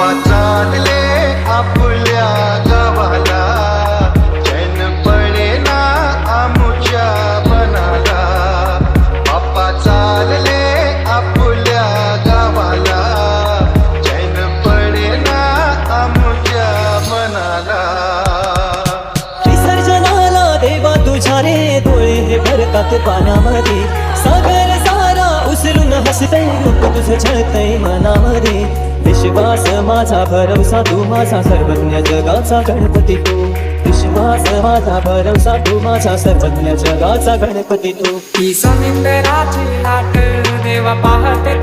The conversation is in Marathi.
बाप्पा चालले आपल्या गावाला, चैन पडेना आमुच्या मनाला. बाप्पा चालले आपल्या गावाला, चैन पडेना आमुच्या मनाला. विसर्जनाला देवा तुझ्या रे डोळे हे भरतात पाण्यामध्ये. सागर सारा उचलून हसतय रूप तुझं झळतय मनामध्ये. विश्वास माझा भरवसा तू माझा सर्वज्ञ जगाचा गणपती तू. विश्वास माझा भरवसा तू माझा सर्वज्ञ जगाचा गणपती तू. ही समुद्राची लाट देवा पाहते